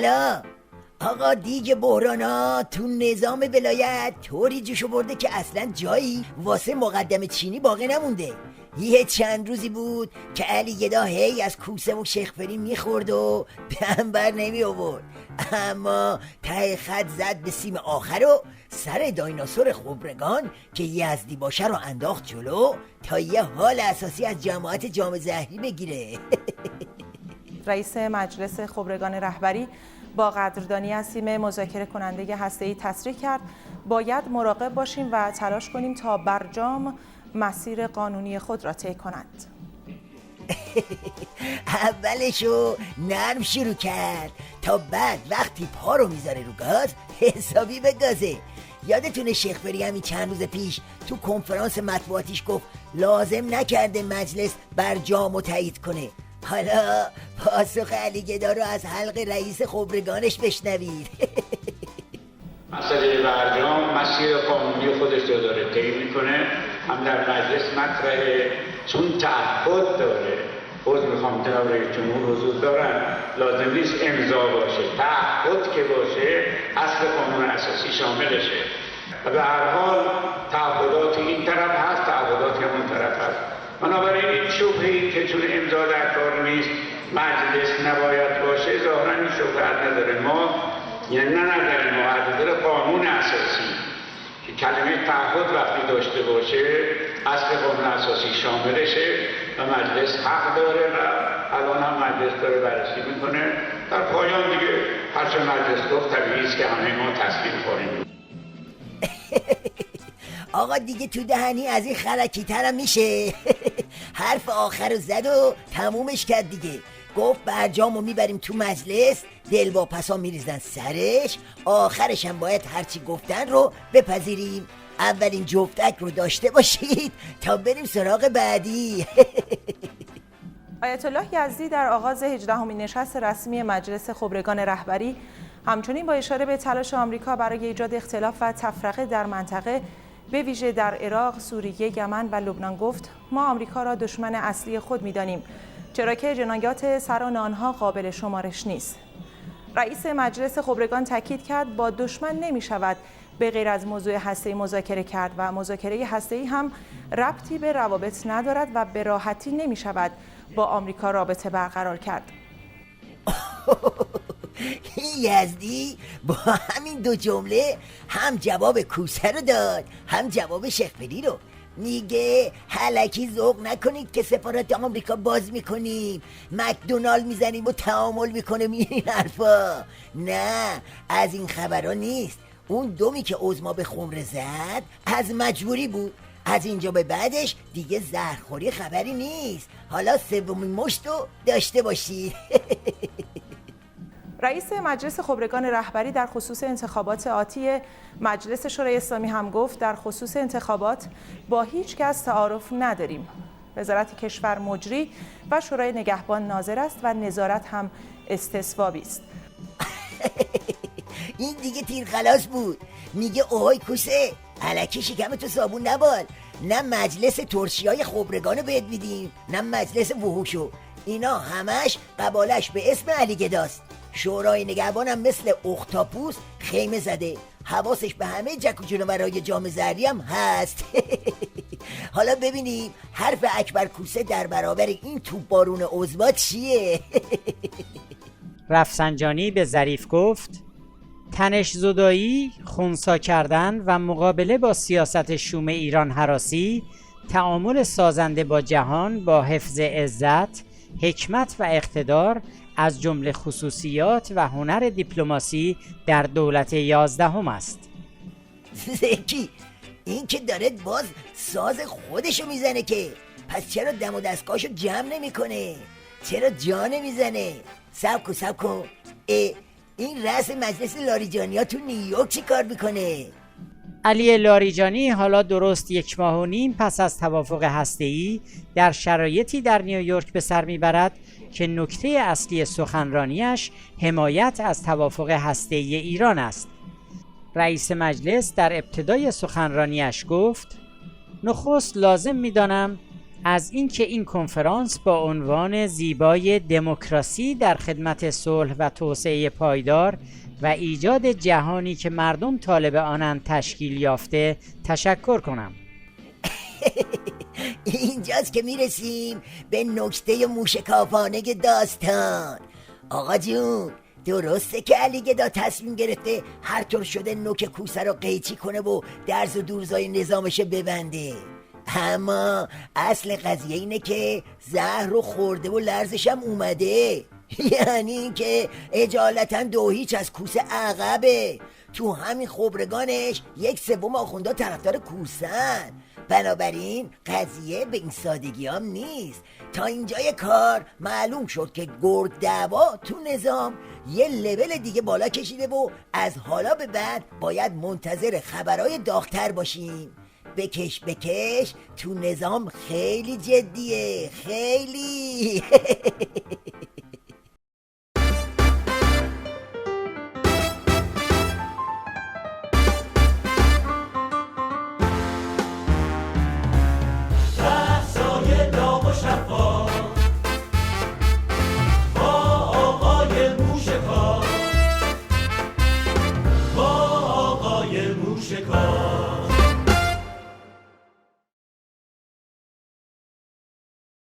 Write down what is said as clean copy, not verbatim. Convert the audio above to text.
حالا آقا دیگه بحرانا تو نظام ولایت طوری جوشو برده که اصلا جایی واسه مقدم چینی باقی نمونده. یه چند روزی بود که علی گدا هی از کوسه و شیخفری میخورد و دم بر نمی آورد، اما ته خط زد به سیم آخر و سر دایناسور خبرگان که یزدی باشه رو انداخت جلو تا یه حال اساسی از جماعت جام زهری بگیره. رئیس مجلس خبرگان رهبری با قدردانی از تیم مذاکره کننده هسته‌ای تصریح کرد باید مراقب باشیم و تلاش کنیم تا برجام مسیر قانونی خود را طی کنند. اولشو نرم شروع کرد تا بعد وقتی پا رو میذاره رو گاز حسابی بگازه. یادتونه شیخفری همین چند روز پیش تو کنفرانس مطبوعاتیش گفت لازم نکرده مجلس برجامو تایید کنه. حالا پاسخ علی گدا رو از حلق رئیس خبرگانش بشنوید. مسئله برجام مسیر قانونی خودش رو داره طی میکنه، هم در مجلس مطرحه، چون تعهد داره. باز میخوام جناب رئیس جمهور حضور دارن، لازم نیست امضا باشه، تعهد که باشه اصل قانون اساسی شاملشه و به هر حال تعهدات این طرف هست، تعهدات همون طرف هست. بنابراین این شبهه‌ای که چون امضا در کار نیست مجلس نباید باشه ظاهرا این شبهه نداره. ما یعنی نداریم معدل قانون اساسی که کلمه تعهد وقتی داشته باشه اصل قانون اساسی شاملشه و مجلس حق داره و الان هم مجلس داره بررسی میکنه. در پایان دیگه هرچه مجلس گفت طبیعی است که همه ما تسلیم خوریم. آقا دیگه تو دهنی از این خرکی ترم میشه. حرف آخر رو زد و تمومش کرد دیگه. گفت برجامو میبریم تو مجلس، دلواپسا میریزن سرش، آخرش هم باید هرچی گفتن رو بپذیریم. اولین جفتک رو داشته باشید تا بریم سراغ بعدی. آیت الله یزدی در آغاز 18مین نشست رسمی مجلس خبرگان رهبری همچنین با اشاره به تلاش آمریکا برای ایجاد اختلاف و تفرقه در منطقه به ویژه در عراق، سوریه، یمن و لبنان گفت ما آمریکا را دشمن اصلی خود می‌دانیم، چرا که جنایات سران آنها قابل شمارش نیست. رئیس مجلس خبرگان تاکید کرد با دشمن نمی‌شود به غیر از موضوع هسته‌ای مذاکره کرد و مذاکره هسته‌ای هم ربطی به روابط ندارد و به راحتی نمی‌شود با آمریکا رابطه برقرار کرد. یزدی با همین دو جمله هم جواب کوسه رو داد هم جواب شیخفری رو. میگه الکی ذوق نکنید که سفارت آمریکا باز میکنیم، مکدونالد میزنیم و تعامل میکنیم این حرفا. نه، از این خبرها نیست. اون دومی که عظما به خمره زد از مجبوری بود. از اینجا به بعدش دیگه زهرخوری خبری نیست. حالا سومین مشت رو داشته باشید. رئیس مجلس خبرگان رهبری در خصوص انتخابات آتی مجلس شورای اسلامی هم گفت در خصوص انتخابات با هیچ کس تعارف نداریم. وزارت کشور مجری و شورای نگهبان ناظر است و نظارت هم استثوابی است. این دیگه تیر خلاص بود. میگه اوهای کوسه الکی شکمتو صابون نبال. نه مجلس ترشیای خبرگانو بهت میدیم نه مجلس وحوشو. اینا همش قبالش به اسم علی گداست. شورای نگهبانم مثل اختاپوس خیمه زده، حواسش به همه جک و جونورای جام زهری هم هست. حالا ببینیم حرف اکبر کوسه در برابر این توپ بارون عظما چیه. رفسنجانی به ظریف گفت تنش زدایی، خنثی کردن و مقابله با سیاست شوم ایران هراسی، تعامل سازنده با جهان با حفظ عزت، حکمت و اقتدار از جمله خصوصیات و هنر دیپلماسی در دولت 11 است. زکی این که داره باز ساز خودشو میزنه که پس چرا دم و دستگاهشو جمع نمیکنه؟ چرا جا نمیزنه؟ سب کن این رأس مجلس لاریجانیا تو نیویورک چی کار میکنه؟ علی لاریجانی حالا درست 1.5 ماه پس از توافق هسته‌ای در شرایطی در نیویورک به سر میبرد که نکته اصلی سخنرانیش حمایت از توافق هسته‌ای ایران است. رئیس مجلس در ابتدای سخنرانیش گفت نخست لازم می‌دانم از اینکه این کنفرانس با عنوان زیبای دموکراسی در خدمت صلح و توسعه پایدار و ایجاد جهانی که مردم طالب آنند تشکیل یافته تشکر کنم. اینجاست که میرسیم به نکته موشکافانه داستان. آقا جون، درسته که علی گدا تصمیم گرفته هر طور شده نوک کوسه رو قیچی کنه و درز و دورزای نظامش ببنده، اما اصل قضیه اینه که زهر رو خورده و لرزش هم اومده. یعنی این که اجالتا 2-0 از کوسه عقبه. تو همین خبرگانش 1/3 آخوندا طرفدار کوسن. بنابراین قضیه به این سادگی هم نیست. تا اینجای کار معلوم شد که گرگ دعوا تو نظام یه لول دیگه بالا کشیده و از حالا به بعد باید منتظر خبرهای داغ‌تر باشیم. بکش تو نظام خیلی جدیه، خیلی.